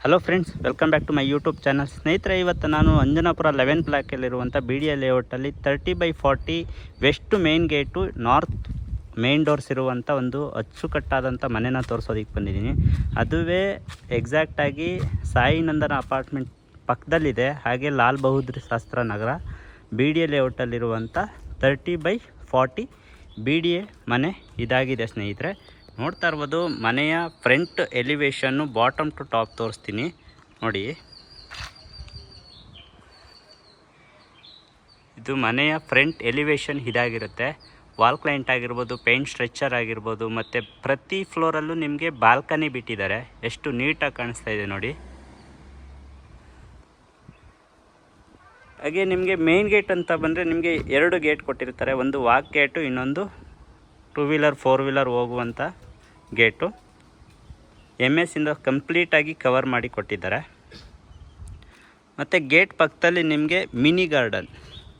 Hello friends, welcome back to my YouTube channel. ಸ್ನೇಹಿತರೆ, ಇವತ್ತು ನಾನು ಅಂಜನಾಪುರ 11 ಬ್ಲಾಕಲ್ಲಿರುವಂಥ ಬಿ ಡಿ ಎ ಲೇಔಟಲ್ಲಿ 30/40 west main gate north main doors ಇರುವಂಥ ಒಂದು ಅಚ್ಚುಕಟ್ಟಾದಂಥ ಮನೆನ ತೋರಿಸೋದಕ್ಕೆ ಬಂದಿದ್ದೀನಿ. ಅದುವೇ ಎಕ್ಸಾಕ್ಟಾಗಿ ಸಾಯಿನಂದನ ಅಪಾರ್ಟ್ಮೆಂಟ್ ಪಕ್ಕದಲ್ಲಿದೆ. ಹಾಗೆ Lal Bahadur Shastri Nagar B D A ಲೇಔಟಲ್ಲಿರುವಂಥ 30/40 ಬಿ ಡಿ ಎ ಮನೆ ಇದಾಗಿದೆ ಸ್ನೇಹಿತರೆ. ನೋಡ್ತಾ ಇರ್ಬೋದು, ಮನೆಯ ಫ್ರಂಟ್ ಎಲಿವೇಶನ್ನು ಬಾಟಮ್ ಟು ಟಾಪ್ ತೋರಿಸ್ತೀನಿ ನೋಡಿ. ಇದು ಮನೆಯ ಫ್ರಂಟ್ ಎಲಿವೇಶನ್ ಇದಾಗಿರುತ್ತೆ. ವಾಲ್ ಕ್ಲೈಂಟ್ ಆಗಿರ್ಬೋದು, ಪೇಂಟ್ ಸ್ಟ್ರೆಚ್ಚರ್ ಆಗಿರ್ಬೋದು, ಮತ್ತು ಪ್ರತಿ ಫ್ಲೋರಲ್ಲೂ ನಿಮಗೆ ಬಾಲ್ಕನಿ ಬಿಟ್ಟಿದ್ದಾರೆ. ಎಷ್ಟು ನೀಟಾಗಿ ಕಾಣಿಸ್ತಾ ಇದೆ ನೋಡಿ. ಹಾಗೆ ನಿಮಗೆ ಮೇನ್ ಗೇಟ್ ಅಂತ ಬಂದರೆ ನಿಮಗೆ 2 ಗೇಟ್ ಕೊಟ್ಟಿರ್ತಾರೆ. ಒಂದು ವಾಕ್ ಗೇಟು, ಇನ್ನೊಂದು 2 ವೀಲರ್ 4 ವೀಲರ್ ಹೋಗುವಂಥ ಗೇಟು. MS ಇಂದ ಕಂಪ್ಲೀಟಾಗಿ ಕವರ್ ಮಾಡಿ ಕೊಟ್ಟಿದ್ದಾರೆ. ಮತ್ತು ಗೇಟ್ ಪಕ್ಕದಲ್ಲಿ ನಿಮಗೆ ಮಿನಿ ಗಾರ್ಡನ್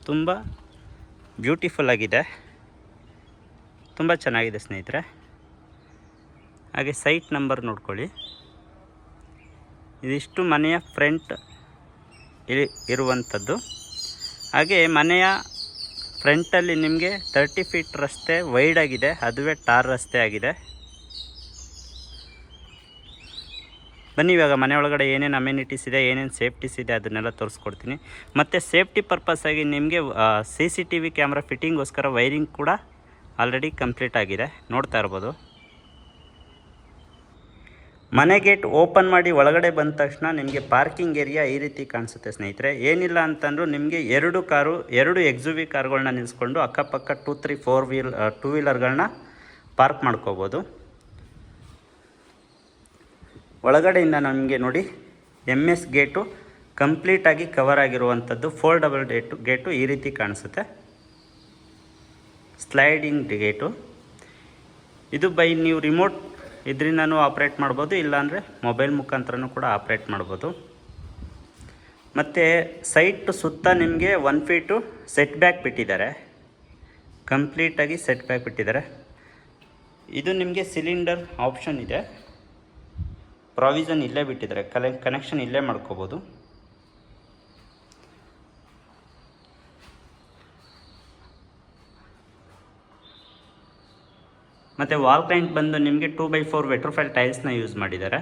ತುಂಬ ಬ್ಯೂಟಿಫುಲ್ ಆಗಿದೆ, ತುಂಬ ಚೆನ್ನಾಗಿದೆ ಸ್ನೇಹಿತರೆ. ಹಾಗೆ ಸೈಟ್ ನಂಬರ್ ನೋಡ್ಕೊಳ್ಳಿ. ಇದಿಷ್ಟು ಮನೆಯ ಫ್ರಂಟ್ ಇರುವಂಥದ್ದು. ಹಾಗೆ ಮನೆಯ ಫ್ರಂಟಲ್ಲಿ ನಿಮಗೆ 30 ಫೀಟ್ ರಸ್ತೆ ವೈಡ್ ಆಗಿದೆ, ಅದುವೇ ಟಾರ್ ರಸ್ತೆ ಆಗಿದೆ. ಬನ್ನಿ, ಇವಾಗ ಮನೆ ಒಳಗಡೆ ಏನೇನು ಅಮ್ಯುನಿಟೀಸ್ ಇದೆ, ಏನೇನು ಸೇಫ್ಟೀಸ್ ಇದೆ ಅದನ್ನೆಲ್ಲ ತೋರಿಸ್ಕೊಡ್ತೀನಿ. ಮತ್ತು ಸೇಫ್ಟಿ ಪರ್ಪಸ್ಸಾಗಿ ನಿಮಗೆ CCTV ಕ್ಯಾಮ್ರಾ ಫಿಟ್ಟಿಂಗೋಸ್ಕರ ವೈರಿಂಗ್ ಕೂಡ ಆಲ್ರೆಡಿ ಕಂಪ್ಲೀಟ್ ಆಗಿದೆ, ನೋಡ್ತಾ ಇರ್ಬೋದು. ಮನೆ ಗೇಟ್ ಓಪನ್ ಮಾಡಿ ಒಳಗಡೆ ಬಂದ ತಕ್ಷಣ ನಿಮಗೆ ಪಾರ್ಕಿಂಗ್ ಏರಿಯಾ ಈ ರೀತಿ ಕಾಣಿಸುತ್ತೆ ಸ್ನೇಹಿತರೆ. ಏನಿಲ್ಲ ಅಂತಂದರೂ ನಿಮಗೆ 2 XUV ಕಾರ್ಗಳನ್ನ ನಿಲ್ಲಿಸ್ಕೊಂಡು ಅಕ್ಕಪಕ್ಕ 2, 3, 4 2 ವೀಲರ್ಗಳನ್ನ ಪಾರ್ಕ್ ಮಾಡ್ಕೋಬೋದು. ಒಳಗಡೆಯಿಂದ ನಮಗೆ ನೋಡಿ MS ಗೇಟು ಕಂಪ್ಲೀಟಾಗಿ ಕವರ್ ಆಗಿರುವಂಥದ್ದು. ಫೋಲ್ಡಬಲ್ ಗೇಟು ಈ ರೀತಿ ಕಾಣಿಸುತ್ತೆ. ಸ್ಲೈಡಿಂಗ್ ಗೇಟು ಇದು ನೀವು ರಿಮೋಟ್ ಇದರಿಂದನೂ ಆಪ್ರೇಟ್ ಮಾಡ್ಬೋದು, ಇಲ್ಲಾಂದರೆ ಮೊಬೈಲ್ ಮುಖಾಂತರನೂ ಕೂಡ ಆಪ್ರೇಟ್ ಮಾಡ್ಬೋದು. ಮತ್ತು ಸೈಟ್ ಸುತ್ತ ನಿಮಗೆ 1 ಫೀಟು ಸೆಟ್ ಬ್ಯಾಕ್ ಬಿಟ್ಟಿದ್ದಾರೆ, ಕಂಪ್ಲೀಟಾಗಿ ಸೆಟ್ ಬ್ಯಾಕ್ ಬಿಟ್ಟಿದ್ದಾರೆ. ಇದು ನಿಮಗೆ ಸಿಲಿಂಡರ್ ಆಪ್ಷನ್ ಇದೆ, ಪ್ರಾವಿಷನ್ ಇಲ್ಲೇ ಬಿಟ್ಟಿದ್ದಾರೆ, ಕನೆಕ್ಷನ್ ಇಲ್ಲೇ ಮಾಡ್ಕೋಬೋದು. ಮತ್ತು ವಾಲ್ ಕ್ಲೈಂಟ್ ಬಂದು ನಿಮಗೆ 2/4 ವೆಟ್ರೋಫೈಲ್ ಟೈಲ್ಸ್ನ ಯೂಸ್ ಮಾಡಿದ್ದಾರೆ.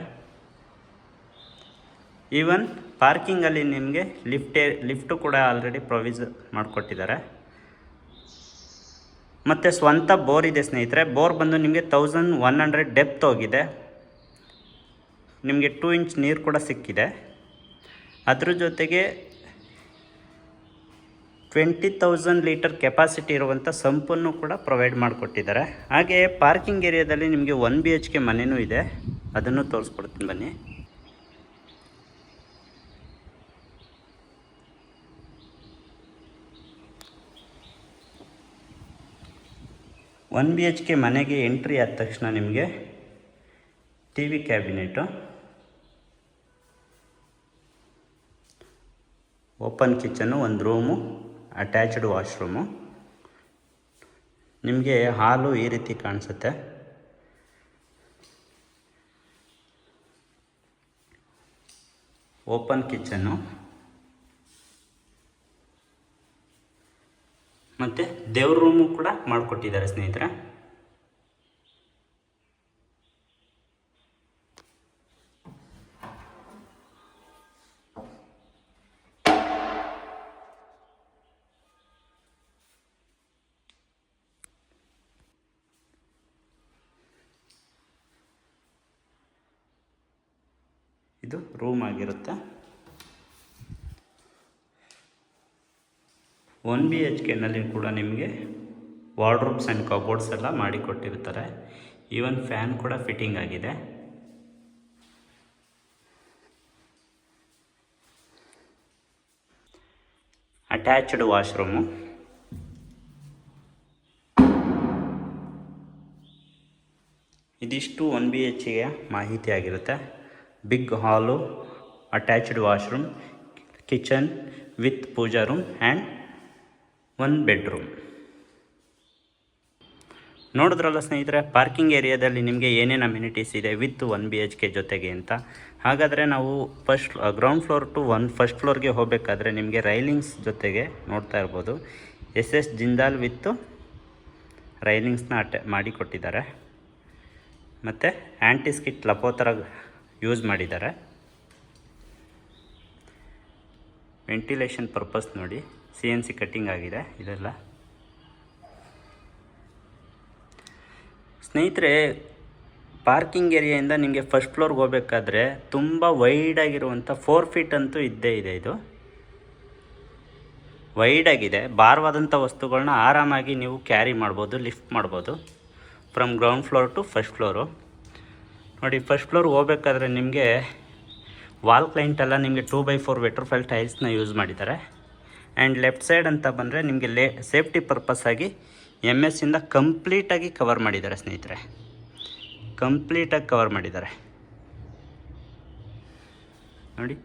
ಈವನ್ ಪಾರ್ಕಿಂಗಲ್ಲಿ ನಿಮಗೆ ಲಿಫ್ಟು ಕೂಡ ಆಲ್ರೆಡಿ ಪ್ರೊವಿಷನ್ ಮಾಡಿಕೊಟ್ಟಿದ್ದಾರೆ. ಮತ್ತು ಸ್ವಂತ ಬೋರ್ ಇದೆ ಸ್ನೇಹಿತರೆ. ಬೋರ್ ಬಂದು ನಿಮಗೆ 1100 ಡೆಪ್ತ್ ಹೋಗಿದೆ. ನಿಮಗೆ 2 ಇಂಚ್ ನೀರು ಕೂಡ ಸಿಕ್ಕಿದೆ. ಅದ್ರ ಜೊತೆಗೆ 20,000 ಲೀಟರ್ ಕೆಪಾಸಿಟಿ ಇರುವಂಥ ಸಂಪನ್ನು ಕೂಡ ಪ್ರೊವೈಡ್ ಮಾಡಿಕೊಟ್ಟಿದ್ದಾರೆ. ಹಾಗೆ ಪಾರ್ಕಿಂಗ್ ಏರಿಯಾದಲ್ಲಿ ನಿಮಗೆ 1 BHK ಮನೆಯೂ ಇದೆ, ಅದನ್ನು ತೋರಿಸ್ಕೊಡ್ತೀನಿ ಬನ್ನಿ. ಒನ್ BHK ಮನೆಗೆ ಎಂಟ್ರಿ ಆದ ತಕ್ಷಣ ನಿಮಗೆ TV cabinet, open kitchen, 1 room, attached washroom. ನಿಮಗೆ ಹಾಲು ಈ ರೀತಿ ಕಾಣಿಸುತ್ತೆ. ಓಪನ್ ಕಿಚನ್ನು ಮತ್ತು ದೇವ್ರ ರೂಮು ಕೂಡ ಮಾಡಿಕೊಟ್ಟಿದ್ದಾರೆ ಸ್ನೇಹಿತರೆ. ಇದು ರೂಮ್ ಆಗಿರುತ್ತೆ. 1 BHKನಲ್ಲಿ ಕೂಡ ನಿಮಗೆ ವಾರ್ಡ್ರೋಬ್ಸ್ ಆ್ಯಂಡ್ ಕಬೋರ್ಡ್ಸ್ ಎಲ್ಲ ಮಾಡಿಕೊಟ್ಟಿರ್ತಾರೆ. ಈವನ್ ಫ್ಯಾನ್ ಕೂಡ ಫಿಟ್ಟಿಂಗ್ ಆಗಿದೆ. Attached washroom. ಇದಿಷ್ಟು 1 BHKಯ ಮಾಹಿತಿ ಆಗಿರುತ್ತೆ. Big hall, attached washroom, kitchen with pooja room and 1 bedroom. ನೋಡಿದ್ರಲ್ಲ ಸ್ನೇಹಿತರೆ, ಪಾರ್ಕಿಂಗ್ ಏರಿಯಾದಲ್ಲಿ ನಿಮಗೆ ಏನೇನು ಅಮ್ಯುನಿಟೀಸ್ ಇದೆ ವಿತ್ 1 BHK ಜೊತೆಗೆ ಅಂತ. ಹಾಗಾದರೆ ನಾವು ಗ್ರೌಂಡ್ ಫ್ಲೋರ್ ಟು ಫಸ್ಟ್ ಫ್ಲೋರ್ಗೆ ಹೋಗಬೇಕಾದ್ರೆ ನಿಮಗೆ ರೈಲಿಂಗ್ಸ್ ಜೊತೆಗೆ ನೋಡ್ತಾ ಇರ್ಬೋದು SS ಜಿಂದಾಲ್ ವಿತ್ತು ರೈಲಿಂಗ್ಸ್ನ ಮಾಡಿ ಕೊಟ್ಟಿದ್ದಾರೆ. ಮತ್ತು ಆ್ಯಂಟಿಸ್ಕಿಟ್ ಲಪೋತರ ಯೂಸ್ ಮಾಡಿದ್ದಾರೆ. ವೆಂಟಿಲೇಷನ್ ಪರ್ಪಸ್ ನೋಡಿ, CNC ಕಟ್ಟಿಂಗ್ ಆಗಿದೆ ಇದೆಲ್ಲ. ಸ್ನೇಹಿತರೆ, ಪಾರ್ಕಿಂಗ್ ಏರಿಯಾಯಿಂದ ನಿಮಗೆ ಫಸ್ಟ್ ಫ್ಲೋರ್ಗೆ ಹೋಗಬೇಕಾದ್ರೆ ತುಂಬ ವೈಡಾಗಿರುವಂಥ 4 ಫೀಟ್ ಅಂತೂ ಇದ್ದೇ ಇದೆ. ಇದು ವೈಡಾಗಿದೆ. ಭಾರವಾದಂಥ ವಸ್ತುಗಳನ್ನ ಆರಾಮಾಗಿ ನೀವು ಕ್ಯಾರಿ ಮಾಡ್ಬೋದು, ಲಿಫ್ಟ್ ಮಾಡ್ಬೋದು from ground floor to first floor. ನೋಡಿ, ಫಸ್ಟ್ ಫ್ಲೋರ್ಗೆ ಹೋಗಬೇಕಾದ್ರೆ ನಿಮಗೆ ವಾಲ್ ಕ್ಲೈಂಟ್ ಎಲ್ಲ ನಿಮಗೆ 2x4 ವೆಟ್ರೋಫೈಲ್ ಟೈಲ್ಸ್ನ ಯೂಸ್ ಮಾಡಿದ್ದಾರೆ. ಆ್ಯಂಡ್ ಲೆಫ್ಟ್ ಸೈಡ್ ಅಂತ ಬಂದರೆ ನಿಮಗೆ ಸೇಫ್ಟಿ ಪರ್ಪಸ್ ಆಗಿ MS ಇಂದ ಕಂಪ್ಲೀಟಾಗಿ ಕವರ್ ಮಾಡಿದ್ದಾರೆ ಸ್ನೇಹಿತರೆ, ಕಂಪ್ಲೀಟಾಗಿ ಕವರ್ ಮಾಡಿದ್ದಾರೆ ನೋಡಿ.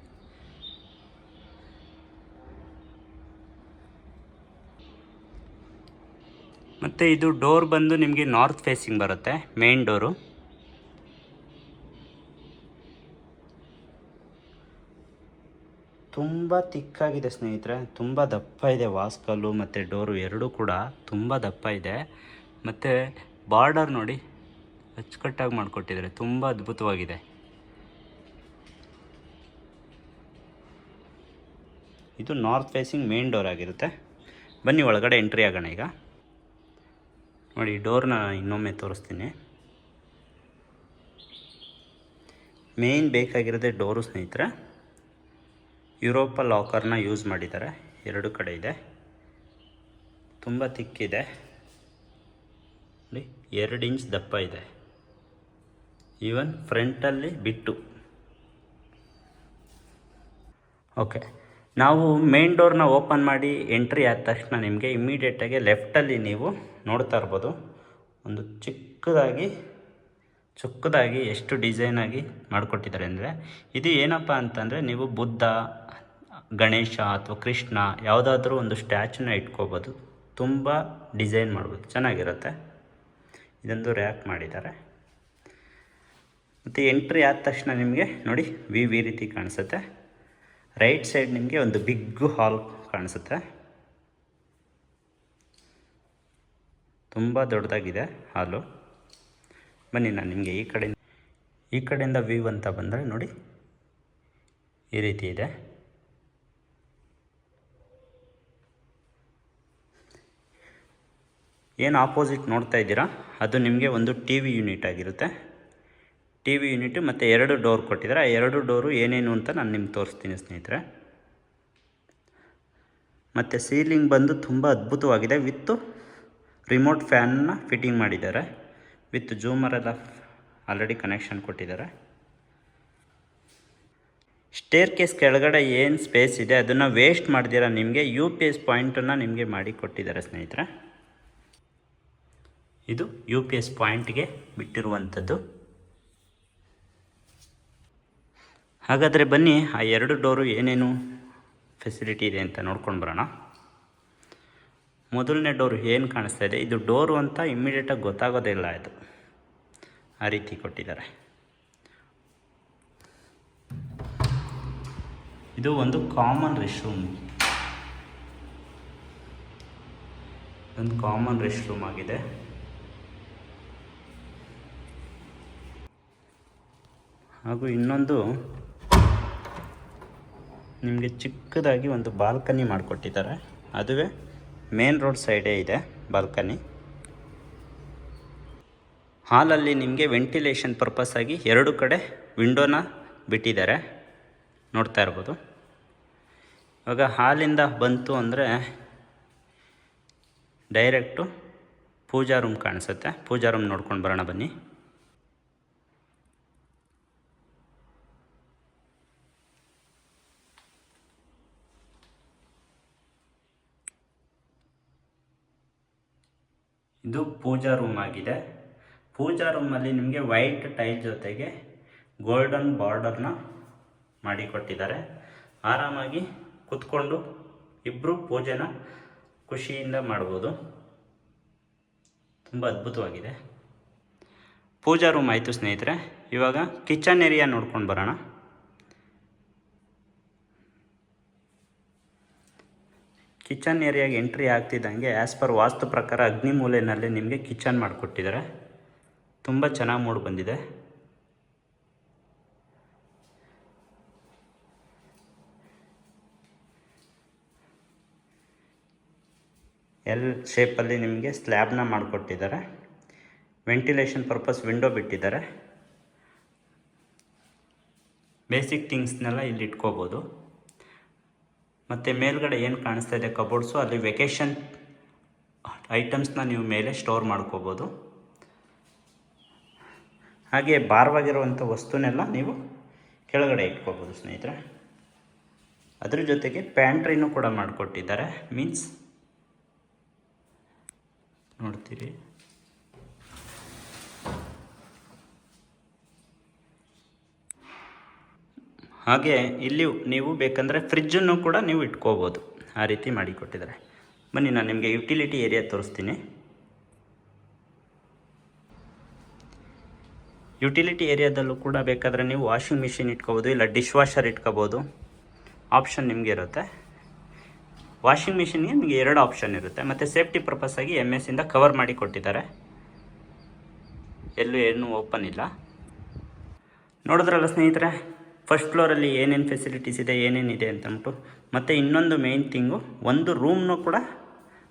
ಮತ್ತು ಇದು ಡೋರ್ ಬಂದು ನಿಮಗೆ ನಾರ್ತ್ ಫೇಸಿಂಗ್ ಬರುತ್ತೆ, ಮೇನ್ ಡೋರು. ತುಂಬ ತಿಕ್ಕಾಗಿದೆ ಸ್ನೇಹಿತರೆ, ತುಂಬ ದಪ್ಪ ಇದೆ. ವಾಸ್ಕಲ್ಲು ಮತ್ತು ಡೋರು ಎರಡೂ ಕೂಡ ತುಂಬ ದಪ್ಪ ಇದೆ. ಮತ್ತು ಬಾರ್ಡರ್ ನೋಡಿ ಅಚ್ಚುಕಟ್ಟಾಗಿ ಮಾಡಿಕೊಟ್ಟಿದ್ದಾರೆ, ತುಂಬ ಅದ್ಭುತವಾಗಿದೆ. ಇದು ನಾರ್ತ್ ಫೇಸಿಂಗ್ ಮೇನ್ ಡೋರ್ ಆಗಿರುತ್ತೆ. ಬನ್ನಿ ಒಳಗಡೆ ಎಂಟ್ರಿ ಆಗೋಣ ಈಗ. ನೋಡಿ, ಡೋರ್ನ ಇನ್ನೊಮ್ಮೆ ತೋರಿಸ್ತೀನಿ. ಮೇನ್ ಬೇಕಾಗಿರೋದೇ ಡೋರು ಸ್ನೇಹಿತರೆ. ಯುರೋಪ ಲಾಕರ್ನ ಯೂಸ್ ಮಾಡಿದ್ದಾರೆ, ಎರಡು ಕಡೆ ಇದೆ. ತುಂಬ ತಿಕ್ಕಿದೆ ನೋಡಿ, 2 ಇಂಚ್ ದಪ್ಪ ಇದೆ. ಈವನ್ ಫ್ರಂಟಲ್ಲಿ ಬಿಟ್ಟು. ಓಕೆ, ನಾವು ಮೇನ್ ಡೋರ್ನ ಓಪನ್ ಮಾಡಿ ಎಂಟ್ರಿ ಆದ ತಕ್ಷಣ ನಿಮಗೆ ಇಮ್ಮಿಡಿಯೇಟಾಗಿ ಲೆಫ್ಟಲ್ಲಿ ನೀವು ನೋಡ್ತಾ ಇರ್ಬೋದು ಒಂದು ಚಿಕ್ಕದಾಗಿ ಎಷ್ಟು ಡಿಸೈನಾಗಿ ಮಾಡಿಕೊಟ್ಟಿದ್ದಾರೆ ಅಂದರೆ, ಇದು ಏನಪ್ಪ ಅಂತಂದರೆ ನೀವು ಬುದ್ಧ, ಗಣೇಶ ಅಥವಾ ಕೃಷ್ಣ ಯಾವುದಾದ್ರೂ ಒಂದು ಸ್ಟ್ಯಾಚುನ ಇಟ್ಕೋಬೋದು, ತುಂಬ ಡಿಸೈನ್ ಮಾಡ್ಬೋದು, ಚೆನ್ನಾಗಿರುತ್ತೆ. ಇದೊಂದು ರ್ಯಾಕ್ ಮಾಡಿದ್ದಾರೆ. ಮತ್ತು ಎಂಟ್ರಿ ಆದ ತಕ್ಷಣ ನಿಮಗೆ ನೋಡಿ ವಿ ರೀತಿ ಕಾಣಿಸುತ್ತೆ. ರೈಟ್ ಸೈಡ್ ನಿಮಗೆ ಒಂದು ಬಿಗ್ ಹಾಲ್ ಕಾಣಿಸುತ್ತೆ, ತುಂಬ ದೊಡ್ಡದಾಗಿದೆ ಹಾಲು. ಬನ್ನಿ ನಾನು ನಿಮಗೆ ಈ ಕಡೆಯಿಂದ ವ್ಯೂ ಅಂತ ಬಂದರೆ ನೋಡಿ ಈ ರೀತಿ ಇದೆ. ಏನು ಆಪೋಸಿಟ್ ನೋಡ್ತಾ ಇದ್ದೀರಾ ಅದು ನಿಮಗೆ ಒಂದು TV ಯೂನಿಟ್ ಆಗಿರುತ್ತೆ. TV ಯೂನಿಟ್ ಮತ್ತು 2 ಡೋರ್ ಕೊಟ್ಟಿದ್ದಾರೆ. ಆ 2 ಡೋರು ಏನೇನು ಅಂತ ನಾನು ನಿಮ್ಗೆ ತೋರಿಸ್ತೀನಿ ಸ್ನೇಹಿತರೆ. ಮತ್ತು ಸೀಲಿಂಗ್ ಬಂದು ತುಂಬ ಅದ್ಭುತವಾಗಿದೆ. ವಿತ್ತು ರಿಮೋಟ್ ಫ್ಯಾನ್ನ ಫಿಟ್ಟಿಂಗ್ ಮಾಡಿದ್ದಾರೆ. ವಿತ್ ಜೂಮರೆಲ್ಲ ಆಲ್ರೆಡಿ ಕನೆಕ್ಷನ್ ಕೊಟ್ಟಿದ್ದಾರೆ. ಸ್ಟೇರ್ ಕೇಸ್ ಕೆಳಗಡೆ ಏನು ಸ್ಪೇಸ್ ಇದೆ ಅದನ್ನು ವೇಸ್ಟ್ ಮಾಡ್ದಿರ ನಿಮಗೆ UPS ಪಾಯಿಂಟನ್ನು ನಿಮಗೆ ಮಾಡಿ ಕೊಟ್ಟಿದ್ದಾರೆ ಸ್ನೇಹಿತರೆ. ಇದು UPS ಪಾಯಿಂಟ್ಗೆ ಬಿಟ್ಟಿರುವಂಥದ್ದು. ಹಾಗಾದರೆ ಬನ್ನಿ ಆ 2 ಡೋರು ಏನೇನು ಫೆಸಿಲಿಟಿ ಇದೆ ಅಂತ ನೋಡ್ಕೊಂಡು ಬರೋಣ. ಮೊದಲನೇ ಡೋರು ಏನು ಕಾಣಿಸ್ತಾ ಇದೆ, ಇದು ಡೋರು ಅಂತ ಇಮ್ಮಿಡಿಯೇಟಾಗಿ ಗೊತ್ತಾಗೋದೇ ಇಲ್ಲ. ಇದು ಆ ರೀತಿ ಕೊಟ್ಟಿದ್ದಾರೆ. ಇದು ಒಂದು ಕಾಮನ್ ರೆಸ್ಟ್ರೂಮ್, ಆಗಿದೆ. ಹಾಗೂ ಇನ್ನೊಂದು ನಿಮಗೆ ಚಿಕ್ಕದಾಗಿ ಒಂದು ಬಾಲ್ಕನಿ ಮಾಡಿಕೊಟ್ಟಿದ್ದಾರೆ. ಅದುವೇ ಮೇನ್ ರೋಡ್ ಸೈಡೇ ಇದೆ ಬಾಲ್ಕನಿ. ಹಾಲಲ್ಲಿ ನಿಮಗೆ ವೆಂಟಿಲೇಷನ್ ಪರ್ಪಸ್ ಆಗಿ 2 ಕಡೆ ವಿಂಡೋನ ಬಿಟ್ಟಿದ್ದಾರೆ, ನೋಡ್ತಾ ಇರ್ಬೋದು. ಇವಾಗ ಹಾಲಿಂದ ಬಂತು ಅಂದರೆ ಡೈರೆಕ್ಟು ಪೂಜಾ ರೂಮ್ ಕಾಣಿಸುತ್ತೆ. ಪೂಜಾ ರೂಮ್ ನೋಡ್ಕೊಂಡು ಬರೋಣ ಬನ್ನಿ. ಇದು ಪೂಜಾ ರೂಮ್ ಆಗಿದೆ. ಪೂಜಾ ರೂಮಲ್ಲಿ ನಿಮಗೆ ವೈಟ್ ಟೈಲ್ ಜೊತೆಗೆ ಗೋಲ್ಡನ್ ಬಾರ್ಡರ್ನ ಮಾಡಿಕೊಟ್ಟಿದ್ದಾರೆ. ಆರಾಮಾಗಿ ಕೂತ್ಕೊಂಡು ಇಬ್ಬರು ಪೂಜೆನ ಖುಷಿಯಿಂದ ಮಾಡ್ಬೋದು. ತುಂಬ ಅದ್ಭುತವಾಗಿದೆ. ಪೂಜಾ ರೂಮ್ ಆಯಿತು ಸ್ನೇಹಿತರೆ. ಇವಾಗ ಕಿಚನ್ ಏರಿಯಾ ನೋಡ್ಕೊಂಡು ಬರೋಣ. ಕಿಚನ್ ಏರಿಯಾಗೆ ಎಂಟ್ರಿ ಆಗ್ತಿದ್ದಂಗೆ ಆ್ಯಸ್ ಪರ್ ವಾಸ್ತು ಪ್ರಕಾರ ಅಗ್ನಿ ಮೂಲೆಯಲ್ಲಿ ನಿಮಗೆ ಕಿಚನ್ ಮಾಡಿಕೊಟ್ಟಿದ್ದಾರೆ. ತುಂಬ ಚೆನ್ನಾಗಿ ಮೂಡಿ ಬಂದಿದೆ. ಎಲ್ ಶೇಪಲ್ಲಿ ನಿಮಗೆ ಸ್ಲ್ಯಾಬ್ನ ಮಾಡಿಕೊಟ್ಟಿದ್ದಾರೆ. ವೆಂಟಿಲೇಷನ್ ಪರ್ಪಸ್ ವಿಂಡೋ ಬಿಟ್ಟಿದ್ದಾರೆ. ಬೇಸಿಕ್ ಥಿಂಗ್ಸ್ನೆಲ್ಲ ಇಲ್ಲಿ ಇಟ್ಕೋಬೋದು. ಮತ್ತು ಮೇಲ್ಗಡೆ ಏನು ಕಾಣಿಸ್ತಾ ಇದೆ ಕಬೋರ್ಡ್ಸು, ಅಲ್ಲಿ ವೆಕೇಷನ್ ಐಟಮ್ಸ್ನ ನೀವು ಮೇಲೆ ಸ್ಟೋರ್ ಮಾಡ್ಕೋಬೋದು. ಹಾಗೆ ಭಾರವಾಗಿರುವಂಥ ವಸ್ತುನೆಲ್ಲ ನೀವು ಕೆಳಗಡೆ ಇಟ್ಕೋಬೋದು ಸ್ನೇಹಿತರೆ. ಅದ್ರ ಜೊತೆಗೆ ಪ್ಯಾಂಟ್ರಿನೂ ಕೂಡ ಮಾಡಿಕೊಟ್ಟಿದ್ದಾರೆ. ಮೀನ್ಸ್ ನೋಡ್ತೀರಿ, ಹಾಗೆ ಇಲ್ಲಿ ನೀವು ಬೇಕಂದರೆ ಫ್ರಿಜ್ಜನ್ನು ಕೂಡ ನೀವು ಇಟ್ಕೋಬೋದು. ಆ ರೀತಿ ಮಾಡಿಕೊಟ್ಟಿದ್ದಾರೆ. ಬನ್ನಿ ನಾನು ನಿಮಗೆ ಯುಟಿಲಿಟಿ ಏರಿಯಾ ತೋರಿಸ್ತೀನಿ. ಯುಟಿಲಿಟಿ ಏರಿಯಾದಲ್ಲೂ ಕೂಡ ಬೇಕಾದರೆ ನೀವು ವಾಷಿಂಗ್ ಮಿಷಿನ್ ಇಟ್ಕೋಬೋದು, ಇಲ್ಲ ಡಿಶ್ ವಾಷರ್ ಇಟ್ಕೋಬೋದು. ಆಪ್ಷನ್ ನಿಮಗೆ ಇರುತ್ತೆ. ವಾಷಿಂಗ್ ಮಿಷಿನ್ಗೆ ನಿಮಗೆ 2 ಆಪ್ಷನ್ ಇರುತ್ತೆ. ಮತ್ತು ಸೇಫ್ಟಿ ಪರ್ಪಸ್ಸಾಗಿ MS ಕವರ್ ಮಾಡಿ ಕೊಟ್ಟಿದ್ದಾರೆ. ಎಲ್ಲೂ ಏನೂ ಓಪನ್ ಇಲ್ಲ. ನೋಡಿದ್ರಲ್ಲ ಸ್ನೇಹಿತರೆ, ಫಸ್ಟ್ ಫ್ಲೋರಲ್ಲಿ ಏನೇನು ಫೆಸಿಲಿಟೀಸ್ ಇದೆ, ಏನೇನಿದೆ ಅಂತಂದ್ಬಿಟ್ಟು. ಮತ್ತು ಇನ್ನೊಂದು ಮೇಯ್ನ್ ಥಿಂಗು, ಒಂದು ರೂಮ್ನೂ ಕೂಡ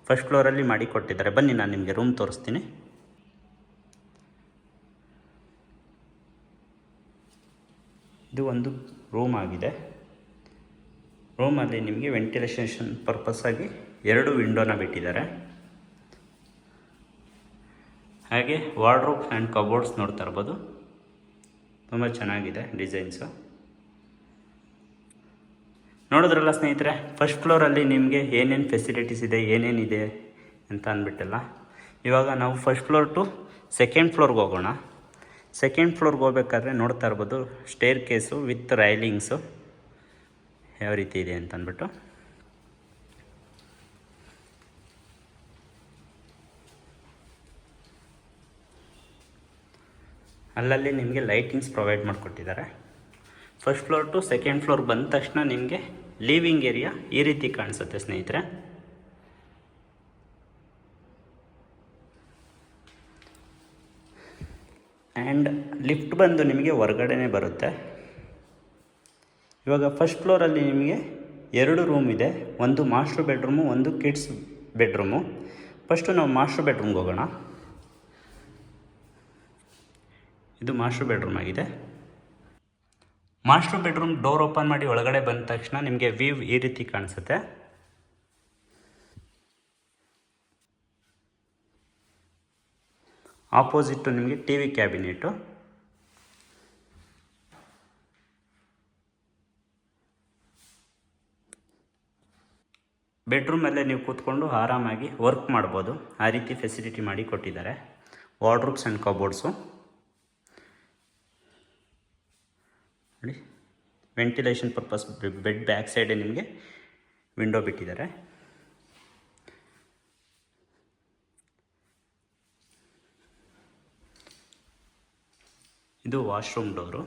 ಫಸ್ಟ್ ಫ್ಲೋರಲ್ಲಿ ಮಾಡಿ ಕೊಟ್ಟಿದ್ದಾರೆ. ಬನ್ನಿ ನಾನು ನಿಮಗೆ ರೂಮ್ ತೋರಿಸ್ತೀನಿ. ಇದು ಒಂದು ರೂಮ್ ಆಗಿದೆ. ರೂಮಲ್ಲಿ ನಿಮಗೆ ವೆಂಟಿಲೇಷನ್ ಪರ್ಪಸ್ಸಾಗಿ 2 ವಿಂಡೋನ ಬಿಟ್ಟಿದ್ದಾರೆ. ಹಾಗೆ ವಾರ್ಡ್ರೋಬ್ ಆ್ಯಂಡ್ ಕಬೋರ್ಡ್ಸ್ ನೋಡ್ತಾ ಇರ್ಬೋದು. ತುಂಬ ಚೆನ್ನಾಗಿದೆ ಡಿಸೈನ್ಸು. ನೋಡಿದ್ರಲ್ಲ ಸ್ನೇಹಿತರೆ, ಫಸ್ಟ್ ಫ್ಲೋರಲ್ಲಿ ನಿಮಗೆ ಏನೇನು ಫೆಸಿಲಿಟೀಸ್ ಇದೆ, ಏನೇನಿದೆ ಅಂತ ಅಂದ್ಬಿಟ್ಟಲ್ಲ. ಇವಾಗ ನಾವು ಫಸ್ಟ್ ಫ್ಲೋರ್ ಟು ಸೆಕೆಂಡ್ ಫ್ಲೋರ್ಗೆ ಹೋಗೋಣ. ಸೆಕೆಂಡ್ ಫ್ಲೋರ್ಗೆ ಹೋಗ್ಬೇಕಾದ್ರೆ ನೋಡ್ತಾ ಇರ್ಬೋದು ಸ್ಟೇರ್ ಕೇಸು ವಿತ್ ರೈಲಿಂಗ್ಸು ಯಾವ ರೀತಿ ಇದೆ ಅಂತ ಅಂದ್ಬಿಟ್ಟು. ಅಲ್ಲಲ್ಲಿ ನಿಮಗೆ ಲೈಟಿಂಗ್ಸ್ ಪ್ರೊವೈಡ್ ಮಾಡಿಕೊಟ್ಟಿದ್ದಾರೆ. First floor to second floor ಬಂದ ತಕ್ಷಣ ನಿಮಗೆ ಲಿವಿಂಗ್ ಏರಿಯಾ ಈ ರೀತಿ ಕಾಣಿಸುತ್ತೆ ಸ್ನೇಹಿತರೆ. ಆ್ಯಂಡ್ ಲಿಫ್ಟ್ ಬಂದು ನಿಮಗೆ ಹೊರಗಡೆನೇ ಬರುತ್ತೆ. ಇವಾಗ ಫಸ್ಟ್ ಫ್ಲೋರಲ್ಲಿ ನಿಮಗೆ 2 ರೂಮ್ ಇದೆ. ಒಂದು ಮಾಸ್ಟರ್ ಬೆಡ್ರೂಮು, ಒಂದು ಕಿಡ್ಸ್ ಬೆಡ್ರೂಮು. ಫಸ್ಟು ನಾವು ಮಾಸ್ಟರ್ ಬೆಡ್ರೂಮ್ಗೆ ಹೋಗೋಣ. ಇದು ಮಾಸ್ಟರ್ ಬೆಡ್ರೂಮ್ ಆಗಿದೆ. ಮಾಸ್ಟರ್ ಬೆಡ್ರೂಮ್ ಡೋರ್ ಓಪನ್ ಮಾಡಿ ಒಳಗಡೆ ಬಂದ ತಕ್ಷಣ ನಿಮಗೆ ವ್ಯೂ ಈ ರೀತಿ ಕಾಣಿಸುತ್ತೆ. ಆಪೋಸಿಟ್ಟು ನಿಮಗೆ TV ಕ್ಯಾಬಿನೆಟು. ಬೆಡ್ರೂಮಲ್ಲೇ ನೀವು ಕೂತ್ಕೊಂಡು ಆರಾಮಾಗಿ ವರ್ಕ್ ಮಾಡ್ಬೋದು. ಆ ರೀತಿ ಫೆಸಿಲಿಟಿ ಮಾಡಿ ಕೊಟ್ಟಿದ್ದಾರೆ. ವಾರ್ಡ್ರೋಬ್ಸ್ ಆ್ಯಂಡ್ ಕಬೋರ್ಡ್ಸು ನೋಡಿ. ವೆಂಟಿಲೇಷನ್ ಪರ್ಪಸ್ ಬೆಡ್ ಬ್ಯಾಕ್ ಸೈಡೇ ನಿಮಗೆ ವಿಂಡೋ ಬಿಟ್ಟಿದ್ದಾರೆ. ಇದು ವಾಶ್ರೂಮ್ ಡೋರು.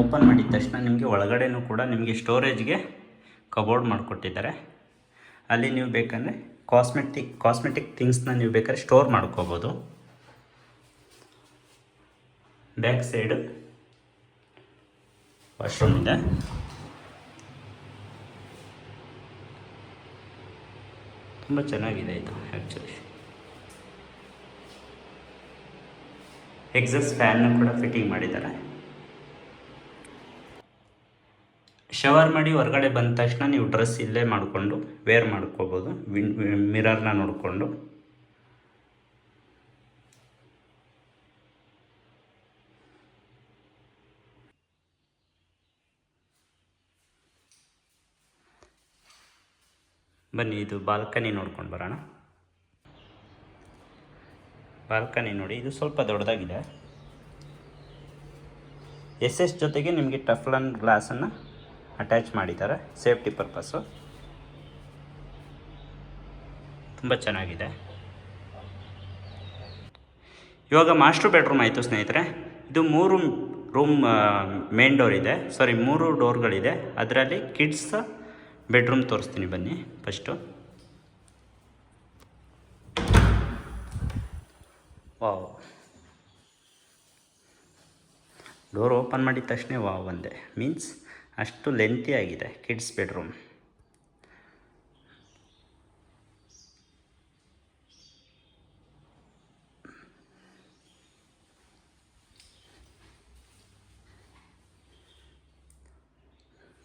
ಓಪನ್ ಮಾಡಿದ ತಕ್ಷಣ ನಿಮಗೆ ಒಳಗಡೆನೂ ಕೂಡ ನಿಮಗೆ ಸ್ಟೋರೇಜ್ಗೆ ಕಬೋರ್ಡ್ ಮಾಡಿಕೊಟ್ಟಿದ್ದಾರೆ. ಅಲ್ಲಿ ನೀವು ಬೇಕಂದರೆ ಕಾಸ್ಮೆಟಿಕ್ ಥಿಂಗ್ಸ್ನ ನೀವು ಬೇಕಾದ್ರೆ ಸ್ಟೋರ್ ಮಾಡ್ಕೋಬೋದು. ಬ್ಯಾಕ್ ಸೈಡು ವಾಶ್ರೂಮ್ ಇದೆ. ತುಂಬ ಚೆನ್ನಾಗಿದೆ ಇದು ಆ್ಯಕ್ಚುಲಿ. ಎಕ್ಸಾಸ್ಟ್ ಫ್ಯಾನ್ನ ಕೂಡ ಫಿಟ್ಟಿಂಗ್ ಮಾಡಿದ್ದಾರೆ. ಶವರ್ ಮಾಡಿ ಹೊರಗಡೆ ಬಂದ ತಕ್ಷಣ ನೀವು ಡ್ರೆಸ್ ಇಲ್ಲೇ ಮಾಡಿಕೊಂಡು ವೇರ್ ಮಾಡ್ಕೋಬೋದು. ಮಿರರ್ನ ನೋಡಿಕೊಂಡು. ಬನ್ನಿ ಇದು ಬಾಲ್ಕನಿ ನೋಡ್ಕೊಂಡು ಬರೋಣ. ಬಾಲ್ಕನಿ ನೋಡಿ, ಇದು ಸ್ವಲ್ಪ ದೊಡ್ಡದಾಗಿದೆ. SS ಜೊತೆಗೆ ನಿಮಗೆ ಟಫ್ಲನ್ ಗ್ಲಾಸನ್ನು ಅಟ್ಯಾಚ್ ಮಾಡಿದ್ದಾರೆ ಸೇಫ್ಟಿ ಪರ್ಪಸ್ಸು. ತುಂಬ ಚೆನ್ನಾಗಿದೆ. ಇವಾಗ ಮಾಸ್ಟರ್ ಬೆಡ್ರೂಮ್ ಆಯಿತು ಸ್ನೇಹಿತರೆ. ಇದು 3 ರೂಮ್ ಮೇನ್ ಡೋರ್ ಇದೆ, 3 ಡೋರ್ಗಳಿದೆ. ಅದರಲ್ಲಿ ಕಿಡ್ಸ್ ಬೆಡ್ರೂಮ್ ತೋರಿಸ್ತೀನಿ ಬನ್ನಿ. ಫಸ್ಟು ವಾವ್, ಡೋರ್ ಓಪನ್ ಮಾಡಿದ ತಕ್ಷಣ ವಾವ್ ಒಂದೇ, ಮೀನ್ಸ್ ಅಷ್ಟು ಲೆಂತಿ ಆಗಿದೆ kids bedroom.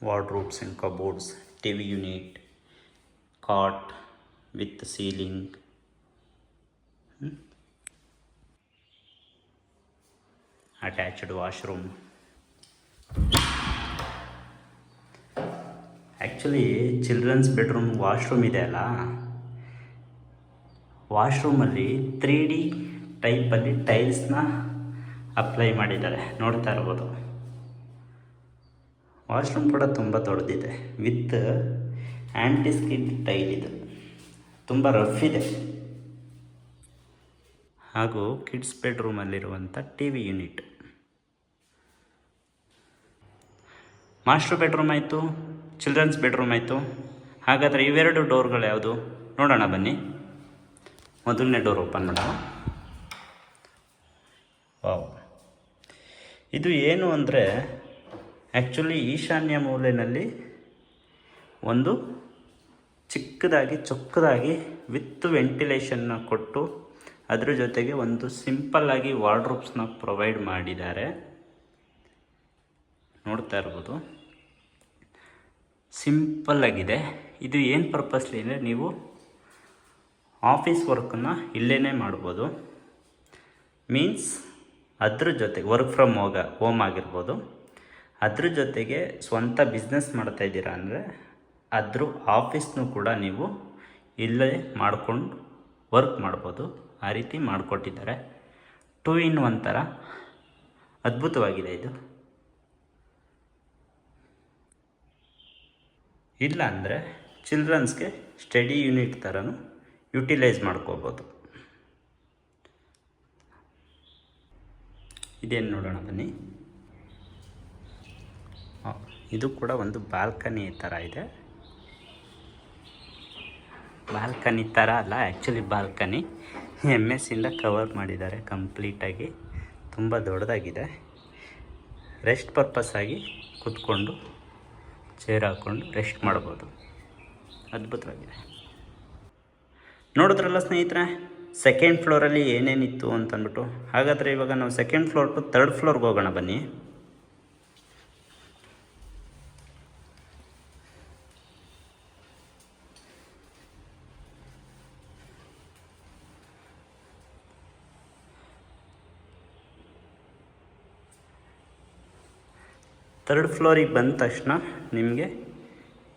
Wardrobes and cupboards, TV unit, cot with ceiling, attached washroom. Actually childrens bedroom washroom ಇದೆ ಅಲ್ಲ, ವಾಶ್ರೂಮಲ್ಲಿ 3D ಟೈಪಲ್ಲಿ ಟೈಲ್ಸ್ನ ಅಪ್ಲೈ ಮಾಡಿದ್ದಾರೆ, ನೋಡ್ತಾ ಇರ್ಬೋದು. ವಾಶ್ರೂಮ್ ಕೂಡ ತುಂಬ ದೊಡ್ಡದಿದೆ, ವಿತ್ ಆ್ಯಂಟಿ ಸ್ಕಿಡ್ ಟೈಲ್. ಇದು ತುಂಬ ರಫ್ ಇದೆ. ಹಾಗೂ ಕಿಡ್ಸ್ ಬೆಡ್ರೂಮಲ್ಲಿರುವಂಥ TV ಯೂನಿಟ್. ಮಾಸ್ಟರ್ ಬೆಡ್ರೂಮ್ ಆಯಿತು, ಚಿಲ್ಡ್ರನ್ಸ್ ಬೆಡ್ರೂಮ್ ಆಯಿತು. ಹಾಗಾದರೆ ಇವೆರಡು ಡೋರ್ಗಳು ಯಾವುದು ನೋಡೋಣ ಬನ್ನಿ. ಮೊದಲನೇ ಡೋರ್ ಓಪನ್ ಮಾಡೋಣ. ವಾವ್, ಇದು ಏನು ಅಂದರೆ ಆ್ಯಕ್ಚುಲಿ ಈಶಾನ್ಯ ಮೂಲೆಯಲ್ಲಿ ಒಂದು ಚಿಕ್ಕದಾಗಿ ಚೊಕ್ಕದಾಗಿ ವಿತ್ ವೆಂಟಿಲೇಷನ್ನ ಕೊಟ್ಟು ಅದ್ರ ಜೊತೆಗೆ ಒಂದು ಸಿಂಪಲ್ಲಾಗಿ ವಾರ್ಡ್ರೋಬ್ಸ್ನ ಪ್ರೊವೈಡ್ ಮಾಡಿದ್ದಾರೆ, ನೋಡ್ತಾ ಇರ್ಬೋದು. ಸಿಂಪಲ್ಲಾಗಿದೆ. ಇದು ಏನು ಪರ್ಪಸ್ಲಿ ಅಂದರೆ ನೀವು ಆಫೀಸ್ ವರ್ಕನ್ನು ಇಲ್ಲೇ ಮಾಡ್ಬೋದು. ಮೀನ್ಸ್ ಅದ್ರ ಜೊತೆಗೆ ವರ್ಕ್ ಫ್ರಮ್ ಹೋಮ್ ಆಗಿರ್ಬೋದು. ಅದ್ರ ಜೊತೆಗೆ ಸ್ವಂತ ಬಿಸ್ನೆಸ್ ಮಾಡ್ತಾಯಿದ್ದೀರಾ ಅಂದರೆ ಅದ್ರ ಆಫೀಸ್ನೂ ಕೂಡ ನೀವು ಇಲ್ಲೇ ಮಾಡ್ಕೊಂಡು ವರ್ಕ್ ಮಾಡ್ಬೋದು. ಆ ರೀತಿ ಮಾಡಿಕೊಟ್ಟಿದ್ದಾರೆ. 2 in 1 ಥರ ಅದ್ಭುತವಾಗಿದೆ ಇದು. ಇಲ್ಲ ಅಂದರೆ ಚಿಲ್ಡ್ರನ್ಸ್ಗೆ ಸ್ಟಡಿ ಯೂನಿಟ್ ಥರನೂ ಯುಟಿಲೈಸ್ ಮಾಡ್ಕೋಬೋದು. ಇದೇನು ನೋಡೋಣ ಬನ್ನಿ. ಇದು ಕೂಡ ಒಂದು ಬಾಲ್ಕನಿ ಥರ ಇದೆ. ಬಾಲ್ಕನಿ ಥರ ಅಲ್ಲ, ಆ್ಯಕ್ಚುಲಿ ಬಾಲ್ಕನಿ MS ಕವರ್ ಮಾಡಿದ್ದಾರೆ ಕಂಪ್ಲೀಟಾಗಿ. ತುಂಬ ದೊಡ್ಡದಾಗಿದೆ. ರೆಸ್ಟ್ ಪರ್ಪಸ್ ಆಗಿ ಕೂತ್ಕೊಂಡು ಚೇರ್ ಹಾಕ್ಕೊಂಡು ರೆಸ್ಟ್ ಮಾಡ್ಬೋದು. ಅದ್ಭುತವಾಗಿದೆ. ನೋಡಿದ್ರಲ್ಲ ಸ್ನೇಹಿತರೆ, ಸೆಕೆಂಡ್ ಫ್ಲೋರಲ್ಲಿ ಏನೇನಿತ್ತು ಅಂತಂದ್ಬಿಟ್ಟು. ಹಾಗಾದರೆ ಇವಾಗ ನಾವು ಸೆಕೆಂಡ್ ಫ್ಲೋರ್ ಟು 3rd ಫ್ಲೋರ್ಗೆ ಹೋಗೋಣ ಬನ್ನಿ. ಥರ್ಡ್ ಫ್ಲೋರಿಗೆ ಬಂದ ತಕ್ಷಣ ನಿಮಗೆ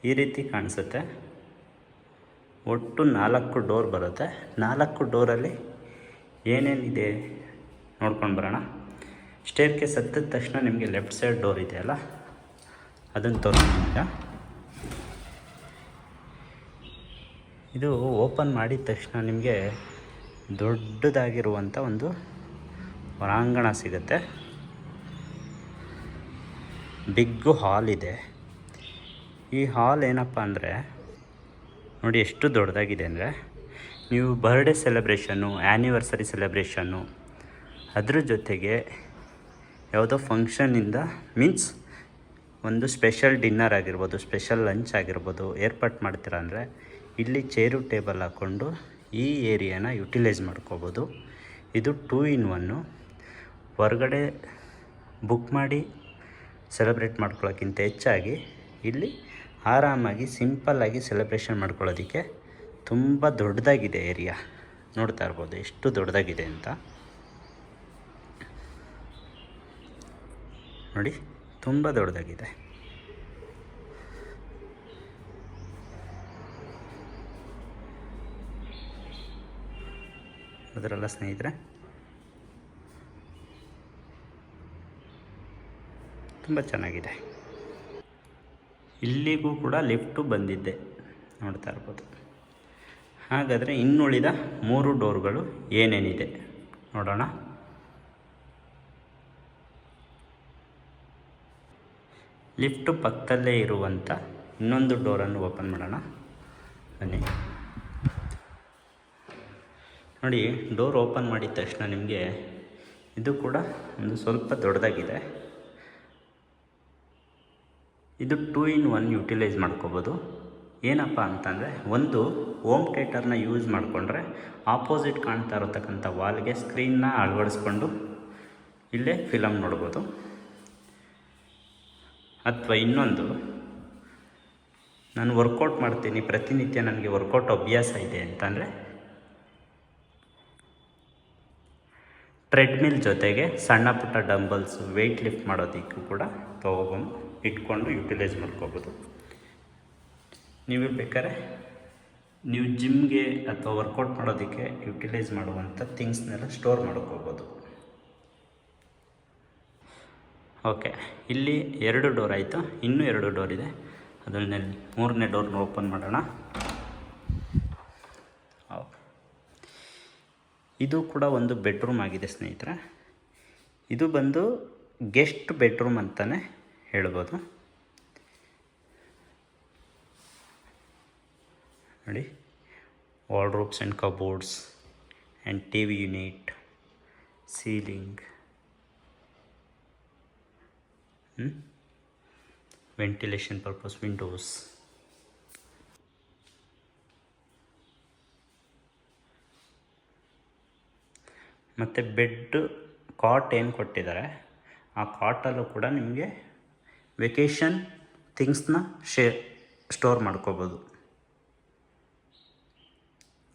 ಈ ರೀತಿ ಕಾಣಿಸುತ್ತೆ. ಒಟ್ಟು 4 ಡೋರ್ ಬರುತ್ತೆ. 4 ಡೋರಲ್ಲಿ ಏನೇನಿದೆ ನೋಡ್ಕೊಂಡು ಬರೋಣ. ಸ್ಟೇರ್ಕೇಸ್ ಹತ್ತಿದ ತಕ್ಷಣ ನಿಮಗೆ ಲೆಫ್ಟ್ ಸೈಡ್ ಡೋರ್ ಇದೆಯಲ್ಲ, ಅದನ್ನು ತೋರಿಸ್ತೀನಿ. ಇದು ಓಪನ್ ಮಾಡಿದ ತಕ್ಷಣ ನಿಮಗೆ ದೊಡ್ಡದಾಗಿರುವಂಥ ಒಂದು ಹೊರಾಂಗಣ ಸಿಗುತ್ತೆ. ಬಿಗ್ಗು ಹಾಲ್ ಇದೆ. ಈ ಹಾಲ್ ಏನಪ್ಪ ಅಂದರೆ ನೋಡಿ ಎಷ್ಟು ದೊಡ್ಡದಾಗಿದೆ ಅಂದರೆ, ನೀವು ಬರ್ಡೇ ಸೆಲೆಬ್ರೇಷನ್ನು, ಆ್ಯನಿವರ್ಸರಿ ಸೆಲೆಬ್ರೇಷನ್ನು, ಅದ್ರ ಜೊತೆಗೆ ಯಾವುದೋ ಫಂಕ್ಷನ್ನಿಂದ ಮೀನ್ಸ್ ಒಂದು ಸ್ಪೆಷಲ್ ಡಿನ್ನರ್ ಆಗಿರ್ಬೋದು, ಸ್ಪೆಷಲ್ ಲಂಚ್ ಆಗಿರ್ಬೋದು ಏರ್ಪಾಟ್ ಮಾಡ್ತೀರಾ ಅಂದರೆ ಇಲ್ಲಿ ಚೇರು ಟೇಬಲ್ ಹಾಕ್ಕೊಂಡು ಈ ಏರಿಯಾನ ಯುಟಿಲೈಸ್ ಮಾಡ್ಕೋಬೋದು. ಇದು 2 in 1. ಹೊರಗಡೆ ಬುಕ್ ಮಾಡಿ ಸೆಲೆಬ್ರೇಟ್ ಮಾಡ್ಕೊಳ್ಳೋಕ್ಕಿಂತ ಹೆಚ್ಚಾಗಿ ಇಲ್ಲಿ ಆರಾಮಾಗಿ ಸಿಂಪಲ್ಲಾಗಿ ಸೆಲೆಬ್ರೇಷನ್ ಮಾಡ್ಕೊಳ್ಳೋದಕ್ಕೆ ತುಂಬ ದೊಡ್ಡದಾಗಿದೆ ಏರಿಯಾ. ನೋಡ್ತಾ ಇರ್ಬೋದು ಎಷ್ಟು ದೊಡ್ಡದಾಗಿದೆ ಅಂತ. ನೋಡಿ ತುಂಬ ದೊಡ್ಡದಾಗಿದೆ. ಅದರಲ್ಲ ಸ್ನೇಹಿತರೆ, ತುಂಬ ಚೆನ್ನಾಗಿದೆ. ಇಲ್ಲಿಗೂ ಕೂಡ ಲಿಫ್ಟು ಬಂದಿದ್ದೆ, ನೋಡ್ತಾ ಇರ್ಬೋದು. ಹಾಗಾದರೆ ಇನ್ನುಳಿದ 3 ಡೋರ್ಗಳು ಏನೇನಿದೆ ನೋಡೋಣ. ಲಿಫ್ಟ್ ಪಕ್ಕದಲ್ಲೇ ಇರುವಂಥ ಇನ್ನೊಂದು ಡೋರನ್ನು ಓಪನ್ ಮಾಡೋಣ ಬನ್ನಿ. ನೋಡಿ, ಡೋರ್ ಓಪನ್ ಮಾಡಿದ ತಕ್ಷಣ ನಿಮಗೆ ಇದು ಕೂಡ ಒಂದು ಸ್ವಲ್ಪ ದೊಡ್ಡದಾಗಿದೆ. ಇದು 2 in 1 ಯುಟಿಲೈಸ್ ಮಾಡ್ಕೋಬೋದು. ಏನಪ್ಪ ಅಂತಂದರೆ, ಒಂದು ಹೋಮ್ ಥಿಯೇಟರ್ನ ಯೂಸ್ ಮಾಡಿಕೊಂಡ್ರೆ ಆಪೋಸಿಟ್ ಕಾಣ್ತಾ ಇರತಕ್ಕಂಥ ವಾಲ್ಗೆ ಸ್ಕ್ರೀನ್ನ ಅಳವಡಿಸ್ಕೊಂಡು ಇಲ್ಲೇ ಫಿಲಮ್ ನೋಡ್ಬೋದು. ಅಥವಾ ಇನ್ನೊಂದು, ನಾನು ವರ್ಕೌಟ್ ಮಾಡ್ತೀನಿ, ಪ್ರತಿನಿತ್ಯ ನನಗೆ ವರ್ಕೌಟ್ ಅಭ್ಯಾಸ ಇದೆ ಅಂತಂದರೆ ಟ್ರೆಡ್ಮಿಲ್ ಜೊತೆಗೆ ಸಣ್ಣ ಪುಟ್ಟ ಡಂಬಲ್ಸು ವೆಯ್ಟ್ ಲಿಫ್ಟ್ ಮಾಡೋದಕ್ಕೂ ಕೂಡ ತೊಗೊಬಂದು ಇಟ್ಕೊಂಡು ಯುಟಿಲೈಸ್ ಮಾಡ್ಕೋಬೋದು. ನೀವು ಬೇಕಾದ್ರೆ ನೀವು ಜಿಮ್ಗೆ ಅಥವಾ ವರ್ಕೌಟ್ ಮಾಡೋದಕ್ಕೆ ಯುಟಿಲೈಸ್ ಮಾಡುವಂಥ ಥಿಂಗ್ಸ್ನೆಲ್ಲ ಸ್ಟೋರ್ ಮಾಡ್ಕೋಬೋದು. ಓಕೆ, ಇಲ್ಲಿ 2 ಡೋರ್ ಆಯಿತು, ಇನ್ನೂ 2 ಡೋರ್ ಇದೆ. ಅದರಲ್ಲಿ 3ನೇ ಡೋರ್ನ ಓಪನ್ ಮಾಡೋಣ. ಇದು ಕೂಡ ಒಂದು ಬೆಡ್ರೂಮ್ ಆಗಿದೆ ಸ್ನೇಹಿತರೆ. ಇದು ಬಂದು ಗೆಸ್ಟ್ ಬೆಡ್ರೂಮ್ ಅಂತಲೇ ಹೇಳ್ಬೋದು. ನೋಡಿ, wardrobes and cupboards and TV unit, ceiling, ventilation purpose Windows, ಮತ್ತು ಬೆಡ್ ಕಾಟ್ ಏನು ಕೊಟ್ಟಿದ್ದಾರೆ ಆ ಕಾಟಲ್ಲೂ ಕೂಡ ನಿಮಗೆ ವೆಕೇಷನ್ ಥಿಂಗ್ಸ್ನ ಸ್ಟೋರ್ ಮಾಡ್ಕೋಬೋದು.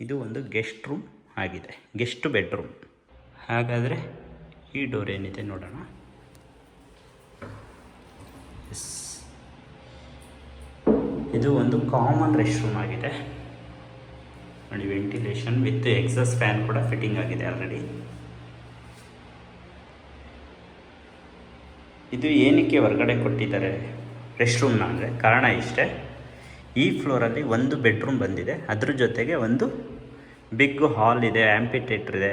ಇದು ಒಂದು ಗೆಸ್ಟ್ ರೂಮ್ ಆಗಿದೆ, ಗೆಸ್ಟ್ ಬೆಡ್ರೂಮ್. ಹಾಗಾದರೆ ಈ ಡೋರ್ ಏನಿದೆ ನೋಡೋಣ. ಇದು ಒಂದು ಕಾಮನ್ ರೆಸ್ಟ್ ರೂಮ್ ಆಗಿದೆ. ನೋಡಿ, ವೆಂಟಿಲೇಷನ್ ವಿತ್ ಎಕ್ಸಾಸ್ಟ್ ಫ್ಯಾನ್ ಕೂಡ ಫಿಟ್ಟಿಂಗ್ ಆಗಿದೆ ಆಲ್ರೆಡಿ. ಇದು ಏನಕ್ಕೆ ಹೊರಗಡೆ ಕೊಟ್ಟಿದ್ದಾರೆ ರೆಸ್ಟ್ ರೂಮ್ನ ಅಂದರೆ ಕಾರಣ ಇಷ್ಟೇ. ಈ ಫ್ಲೋರಲ್ಲಿ ಒಂದು ಬೆಡ್ರೂಮ್ ಬಂದಿದೆ, ಅದ್ರ ಜೊತೆಗೆ ಒಂದು ಬಿಗ್ ಹಾಲ್ ಇದೆ, ಆ್ಯಂಪಿ ಥಿಯೇಟರ್ ಇದೆ.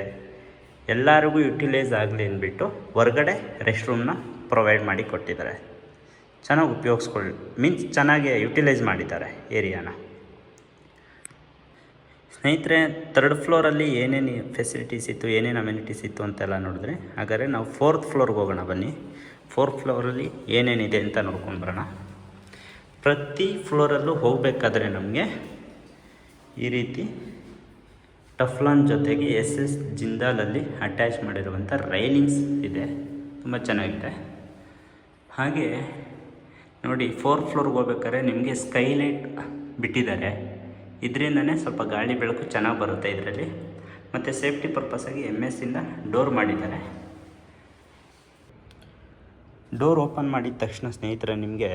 ಎಲ್ಲರಿಗೂ ಯುಟಿಲೈಸ್ ಆಗಲಿ ಅಂದ್ಬಿಟ್ಟು ಹೊರಗಡೆ ರೆಸ್ಟ್ ರೂಮ್ನ ಪ್ರೊವೈಡ್ ಮಾಡಿ ಕೊಟ್ಟಿದ್ದಾರೆ. ಚೆನ್ನಾಗಿ ಉಪಯೋಗಿಸ್ಕೊಳ್ಳಿ, ಮೀನ್ಸ್ ಚೆನ್ನಾಗಿ ಯುಟಿಲೈಸ್ ಮಾಡಿದ್ದಾರೆ ಏರಿಯಾನ. ಸ್ನೇಹಿತರೆ, 3rd ಫ್ಲೋರಲ್ಲಿ ಏನೇನು ಫೆಸಿಲಿಟೀಸ್ ಇತ್ತು, ಏನೇನು ಅಮ್ಯುನಿಟೀಸ್ ಇತ್ತು ಅಂತೆಲ್ಲ ನೋಡಿದ್ರೆ, ಹಾಗಾದರೆ ನಾವು 4th ಫ್ಲೋರ್ಗೆ ಹೋಗೋಣ ಬನ್ನಿ. 4th ಫ್ಲೋರಲ್ಲಿ ಏನೇನಿದೆ ಅಂತ ನೋಡ್ಕೊಂಡು ಬರೋಣ. ಪ್ರತಿ ಫ್ಲೋರಲ್ಲೂ ಹೋಗಬೇಕಾದ್ರೆ ನಮಗೆ ಈ ರೀತಿ ಟಫ್ಲಾನ್ ಜೊತೆಗೆ SS ಜಿಂದಾಲಲ್ಲಿ ಅಟ್ಯಾಚ್ ಮಾಡಿರುವಂಥ ರೈಲಿಂಗ್ಸ್ ಇದೆ, ತುಂಬ ಚೆನ್ನಾಗಿದೆ. ಹಾಗೆ ನೋಡಿ, 4th ಫ್ಲೋರ್ಗೆ ಹೋಗ್ಬೇಕಾದ್ರೆ ನಿಮಗೆ ಸ್ಕೈಲೈಟ್ ಬಿಟ್ಟಿದ್ದಾರೆ. ಇದರಿಂದನೇ ಸ್ವಲ್ಪ ಗಾಳಿ ಬೆಳಕು ಚೆನ್ನಾಗಿ ಬರುತ್ತೆ ಇದರಲ್ಲಿ. ಮತ್ತು ಸೇಫ್ಟಿ ಪರ್ಪಸ್ಸಾಗಿ MS ಡೋರ್ ಮಾಡಿದ್ದಾರೆ. ಡೋರ್ ಓಪನ್ ಮಾಡಿದ ತಕ್ಷಣ ಸ್ನೇಹಿತರೆ ನಿಮಗೆ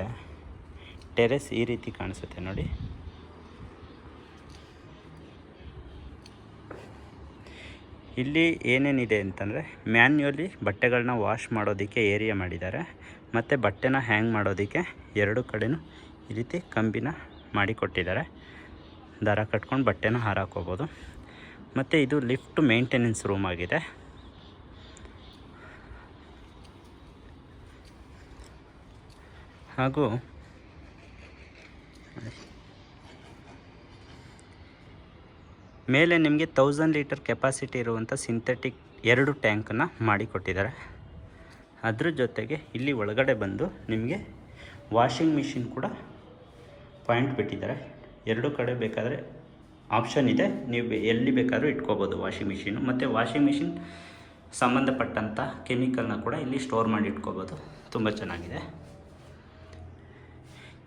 ಟೆರೆಸ್ ಈ ರೀತಿ ಕಾಣಿಸುತ್ತೆ ನೋಡಿ. ಇಲ್ಲಿ ಏನೇನಿದೆ ಅಂತಂದರೆ, ಮ್ಯಾನ್ಯುವಲಿ ಬಟ್ಟೆಗಳನ್ನ ವಾಶ್ ಮಾಡೋದಕ್ಕೆ ಏರಿಯಾ ಮಾಡಿದ್ದಾರೆ. ಮತ್ತು ಬಟ್ಟೆನ ಹ್ಯಾಂಗ್ ಮಾಡೋದಕ್ಕೆ 2 ಕಡೆಯೂ ಈ ರೀತಿ ಕಂಬಿನ ಮಾಡಿ ಕೊಟ್ಟಿದ್ದಾರೆ. ದಾರ ಕಟ್ಕೊಂಡು ಬಟ್ಟೆನ ಹಾರಾಕೋಬೋದು. ಮತ್ತು ಇದು ಲಿಫ್ಟ್ ಮೇಂಟೆನೆನ್ಸ್ ರೂಮ್ ಆಗಿದೆ. ಹಾಗೂ ಮೇಲೆ ನಿಮಗೆ 1000 ಲೀಟರ್ ಕೆಪಾಸಿಟಿ ಇರುವಂಥ ಸಿಂಥೆಟಿಕ್ 2 ಟ್ಯಾಂಕನ್ನು ಮಾಡಿಕೊಟ್ಟಿದ್ದಾರೆ. ಅದ್ರ ಜೊತೆಗೆ ಇಲ್ಲಿ ಒಳಗಡೆ ಬಂದು ನಿಮಗೆ ವಾಷಿಂಗ್ ಮಿಷಿನ್ ಕೂಡ ಪಾಯಿಂಟ್ ಬಿಟ್ಟಿದ್ದಾರೆ. 2 ಕಡೆ ಬೇಕಾದರೆ ಆಪ್ಷನ್ ಇದೆ, ನೀವು ಎಲ್ಲಿ ಬೇಕಾದರೂ ಇಟ್ಕೋಬೋದು ವಾಷಿಂಗ್ ಮಿಷಿನು. ಮತ್ತು ವಾಷಿಂಗ್ ಮಿಷಿನ್ ಸಂಬಂಧಪಟ್ಟಂಥ ಕೆಮಿಕಲ್ನ ಕೂಡ ಇಲ್ಲಿ ಸ್ಟೋರ್ ಮಾಡಿ ಇಟ್ಕೋಬೋದು. ತುಂಬ ಚೆನ್ನಾಗಿದೆ.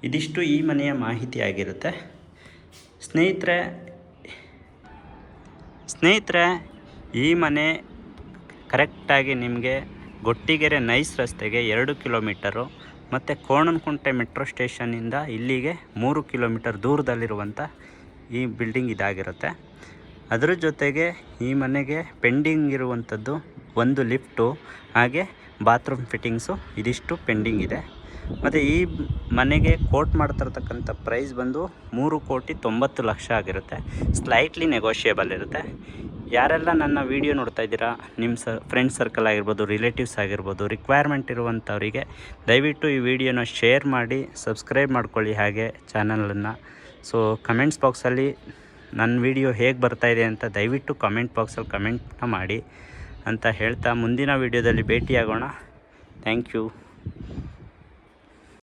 ಇದಿಷ್ಟು ಈ ಮನೆಯ ಮಾಹಿತಿ ಆಗಿರುತ್ತೆ. ಸ್ನೇಹಿತರೆ ಈ ಮನೆ ಕರೆಕ್ಟಾಗಿ ನಿಮಗೆ ಗೊಟ್ಟಿಗೆರೆ ನೈಸ್ ರಸ್ತೆಗೆ 2 ಕಿಲೋಮೀಟರು ಮತ್ತು ಕೋಣನಕುಂಟೆ ಮೆಟ್ರೋ ಸ್ಟೇಷನ್ನಿಂದ ಇಲ್ಲಿಗೆ 3 ಕಿಲೋಮೀಟರ್ ದೂರದಲ್ಲಿರುವಂಥ ಈ ಬಿಲ್ಡಿಂಗ್ ಇದಾಗಿರುತ್ತೆ. ಅದರ ಜೊತೆಗೆ ಈ ಮನೆಗೆ ಪೆಂಡಿಂಗ್ ಇರುವಂಥದ್ದು ಒಂದು ಲಿಫ್ಟು, ಹಾಗೆ ಬಾತ್ರೂಮ್ ಫಿಟ್ಟಿಂಗ್ಸು, ಇದಿಷ್ಟು ಪೆಂಡಿಂಗ್ ಇದೆ. ಮತ್ತು ಈ ಮನೆಗೆ ಕೋಟ್ ಮಾಡ್ತಿರ್ತಕ್ಕಂಥ ಪ್ರೈಸ್ ಬಂದು 3,90,00,000 ಆಗಿರುತ್ತೆ. ಸ್ಲೈಟ್ಲಿ ನೆಗೋಷಿಯೇಬಲ್ ಇರುತ್ತೆ. ಯಾರೆಲ್ಲ ನನ್ನ ವೀಡಿಯೋ ನೋಡ್ತಾ ಇದ್ದೀರಾ, ನಿಮ್ಮ ಫ್ರೆಂಡ್ ಸರ್ಕಲ್ ಆಗಿರ್ಬೋದು, ರಿಲೇಟಿವ್ಸ್ ಆಗಿರ್ಬೋದು, ರಿಕ್ವೈರ್ಮೆಂಟ್ ಇರುವಂಥವರಿಗೆ ದಯವಿಟ್ಟು ಈ ವಿಡಿಯೋನ ಶೇರ್ ಮಾಡಿ, ಸಬ್ಸ್ಕ್ರೈಬ್ ಮಾಡ್ಕೊಳ್ಳಿ ಹಾಗೆ ಚಾನಲನ್ನು. ಸೊ ಕಮೆಂಟ್ಸ್ ಬಾಕ್ಸಲ್ಲಿ ನನ್ನ ವಿಡಿಯೋ ಹೇಗೆ ಬರ್ತಾಯಿದೆ ಅಂತ ದಯವಿಟ್ಟು ಕಮೆಂಟ್ ಬಾಕ್ಸಲ್ಲಿ ಕಮೆಂಟ್ನ ಮಾಡಿ ಅಂತ ಹೇಳ್ತಾ ಮುಂದಿನ ವೀಡಿಯೋದಲ್ಲಿ ಭೇಟಿಯಾಗೋಣ. Thank you.